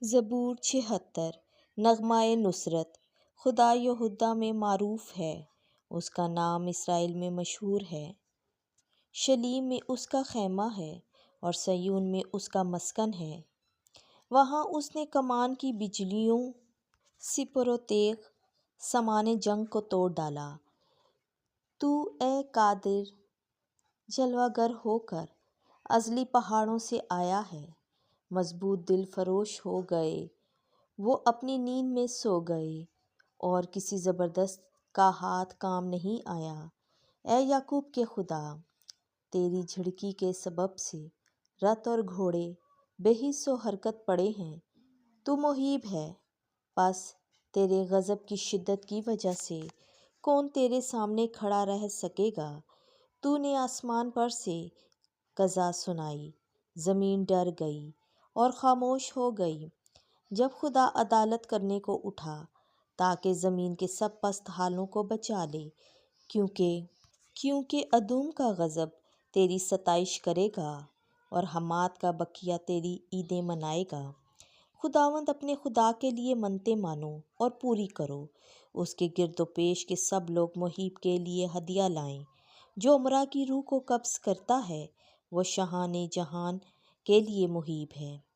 زبور 76 نغمۂ نصرت۔ خدا یہودہ میں معروف ہے، اس کا نام اسرائیل میں مشہور ہے۔ شلیم میں اس کا خیمہ ہے اور صیون میں اس کا مسکن ہے۔ وہاں اس نے کمان کی بجلیوں، سپر و تیغ، سامان جنگ کو توڑ ڈالا۔ تو اے قادر جلوہ گر ہو کر ازلی پہاڑوں سے آیا ہے۔ مضبوط دل فروش ہو گئے، وہ اپنی نیند میں سو گئے اور کسی زبردست کا ہاتھ کام نہیں آیا۔ اے یعقوب کے خدا، تیری جھڑکی کے سبب سے رتھ اور گھوڑے بے حس و حرکت پڑے ہیں۔ تو مہیب ہے، پس تیرے غضب کی شدت کی وجہ سے کون تیرے سامنے کھڑا رہ سکے گا؟ تو نے آسمان پر سے قضا سنائی، زمین ڈر گئی اور خاموش ہو گئی جب خدا عدالت کرنے کو اٹھا، تاکہ زمین کے سب پست حالوں کو بچا لے۔ کیونکہ ادوم کا غضب تیری ستائش کرے گا اور حمات کا بقیہ تیری عیدیں منائے گا۔ خداوند اپنے خدا کے لیے منتیں مانو اور پوری کرو۔ اس کے گرد و پیش کے سب لوگ مہیب کے لیے ہدیہ لائیں۔ جو امرا کی روح کو قبض کرتا ہے وہ شاہان جہان کے لیے مہیب ہے۔